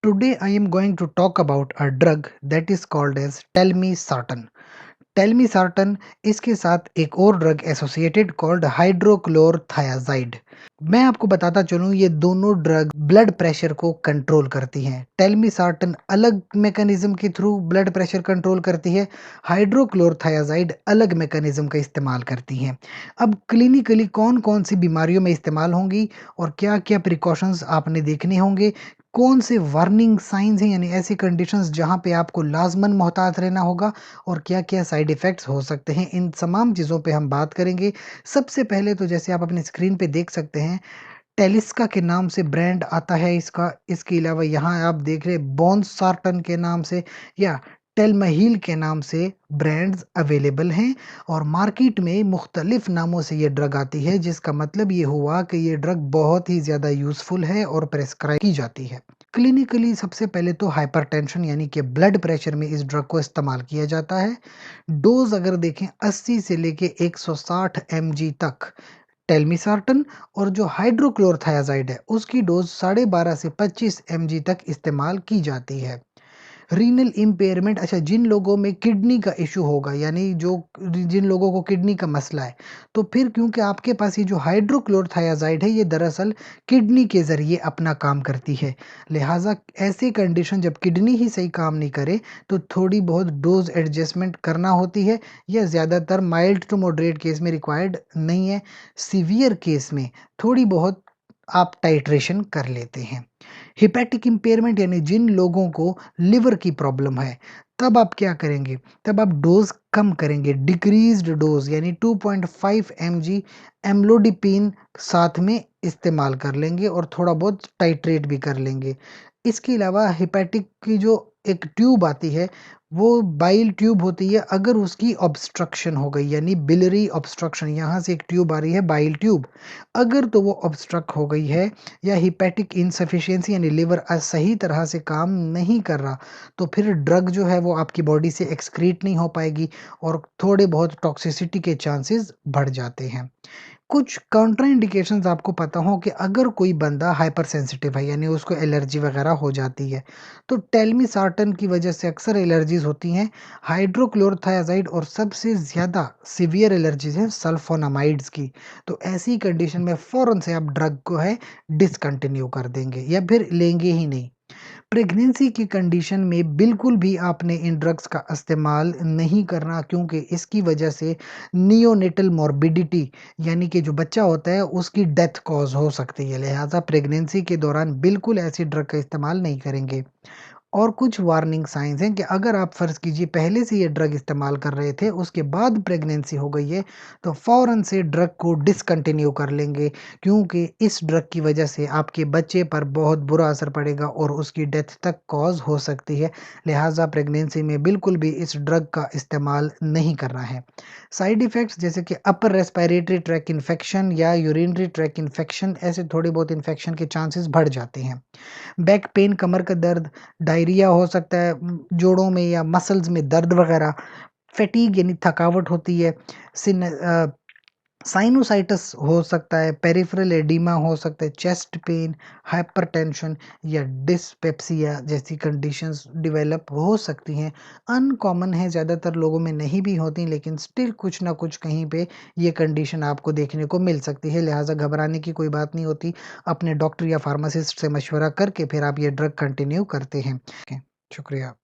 Today I am going to talk about a drug that is called as telmisartan. Telmisartan इसके साथ एक और drug associated called हाइड्रोक्लोरथायाजाइड। मैं आपको बताता चलूं ये दोनों ड्रग ब्लड प्रेशर को कंट्रोल करती हैं। टेलमिसार्टन अलग मैकेनिज्म के थ्रू ब्लड प्रेशर कंट्रोल करती है, हाइड्रोक्लोरथायाजाइड अलग मैकेनिज्म का इस्तेमाल करती हैं। अब क्लिनिकली कौन कौन सी बीमारियों में इस्तेमाल होंगी और क्या क्या प्रिकॉशंस आपने देखने होंगे, कौन से वार्निंग साइंस हैं यानी ऐसी कंडीशंस जहां पे आपको लाजमन मोहतात रहना होगा और क्या-क्या साइड इफ़ेक्ट्स हो सकते हैं, इन तमाम चीज़ों पे हम बात करेंगे। सबसे पहले तो जैसे आप अपनी स्क्रीन पे देख सकते हैं, टेलिस्का के नाम से ब्रांड आता है इसका। इसके अलावा यहाँ आप देख रहे हैं बॉन्सार्टन के नाम से या टेलमहील के नाम से ब्रांड्स अवेलेबल हैं और मार्केट में मुख्तलिफ नामों से ये ड्रग आती है, जिसका मतलब ये हुआ कि ये ड्रग बहुत ही ज़्यादा यूज़फुल है और प्रेस्क्राइब की जाती है। क्लिनिकली सबसे पहले तो हाइपरटेंशन यानी कि ब्लड प्रेशर में इस ड्रग को इस्तेमाल किया जाता है। डोज अगर देखें 80 से लेके 160 mg तक टेलमिसार्टन और जो हाइड्रोक्लोरथायाजाइड है उसकी डोज 12.5 से 25 mg तक इस्तेमाल की जाती है। रीनल इम्पेयरमेंट, अच्छा जिन लोगों में किडनी का इशू होगा यानी जो जिन लोगों को किडनी का मसला है, तो फिर क्योंकि आपके पास ये जो हाइड्रोक्लोरथायाजाइड है ये दरअसल किडनी के ज़रिए अपना काम करती है, लिहाजा ऐसी कंडीशन जब किडनी ही सही काम नहीं करे तो थोड़ी बहुत डोज एडजस्टमेंट करना होती है या ज़्यादातर माइल्ड टू मॉडरेट केस में रिक्वायर्ड नहीं है, सीवियर केस में थोड़ी बहुत आप टाइट्रेशन कर लेते हैं। हिपैटिक इम्पेयरमेंट यानी जिन लोगों को लिवर की प्रॉब्लम है, तब आप क्या करेंगे? तब आप डोज़ कम करेंगे, डिक्रीज़्ड डोज़ यानी 2.5 mg एम्लोडिपिन साथ में इस्तेमाल कर लेंगे और थोड़ा बहुत टाइट्रेट भी कर लेंगे। इसके अलावा हिपैटिक की जो एक ट्यूब आती है, वो बाइल ट्यूब होती है, अगर उसकी ऑब्स्ट्रक्शन हो गई यानी बिलियरी ऑब्स्ट्रक्शन, यहाँ से एक ट्यूब आ रही है बाइल ट्यूब, अगर तो वो ऑब्स्ट्रक्ट हो गई है या हिपैटिक इनसफिशिएंसी यानी लिवर सही तरह से काम नहीं कर रहा, तो फिर ड्रग जो है वो आपकी बॉडी से एक्सक्रीट नहीं हो पाएगी और थोड़े बहुत टॉक्सिसिटी के चांसेस बढ़ जाते हैं। कुछ काउंटर इंडिकेशंस आपको पता हो कि अगर कोई बंदा हाइपर सेंसिटिव है यानी उसको एलर्जी वगैरह हो जाती है, तो टेलमिसार्टन की वजह से अक्सर एलर्जीज होती हैं। हाइड्रोक्लोरथायाजाइड और सबसे ज़्यादा सीवियर एलर्जीज हैं सल्फोनामाइड्स की, तो ऐसी कंडीशन में फ़ौरन से आप ड्रग को है डिसकंटिन्यू कर देंगे या फिर लेंगे ही नहीं। प्रेगनेंसी की कंडीशन में बिल्कुल भी आपने इन ड्रग्स का इस्तेमाल नहीं करना, क्योंकि इसकी वजह से नियोनेटल मॉर्बिडिटी यानी कि जो बच्चा होता है उसकी डेथ कॉज हो सकती है, लिहाजा प्रेगनेंसी के दौरान बिल्कुल ऐसी ड्रग का इस्तेमाल नहीं करेंगे। और कुछ वार्निंग साइंस हैं कि अगर आप फ़र्ज़ कीजिए पहले से ये ड्रग इस्तेमाल कर रहे थे, उसके बाद प्रेगनेंसी हो गई है, तो फ़ौरन से ड्रग को डिसकंटिन्यू कर लेंगे, क्योंकि इस ड्रग की वजह से आपके बच्चे पर बहुत बुरा असर पड़ेगा और उसकी डेथ तक कॉज़ हो सकती है। लिहाजा प्रेगनेंसी में बिल्कुल भी इस ड्रग का इस्तेमाल नहीं करना है। साइड इफ़ेक्ट्स जैसे कि अपर रेस्पिरेटरी ट्रैक इन्फेक्शन या यूरिनरी ट्रैक इन्फेक्शन, ऐसे थोड़े बहुत इन्फेक्शन के चांसेस बढ़ जाते हैं। बैक पेन, कमर का दर्द, डायरिया हो सकता है, जोड़ों में या मसल्स में दर्द वगैरह, फैटीग यानी थकावट होती है, साइनोसाइटिस हो सकता है, पेरिफेरल एडिमा हो सकता है, चेस्ट पेन, हाइपरटेंशन या डिस्पेप्सिया जैसी कंडीशंस डेवलप हो सकती हैं। अनकॉमन है, ज़्यादातर लोगों में नहीं भी होती, लेकिन स्टिल कुछ ना कुछ कहीं पे ये कंडीशन आपको देखने को मिल सकती है, लिहाजा घबराने की कोई बात नहीं होती। अपने डॉक्टर या फार्मासिस्ट से मशवरा करके फिर आप ये ड्रग कंटिन्यू करते हैं। शुक्रिया।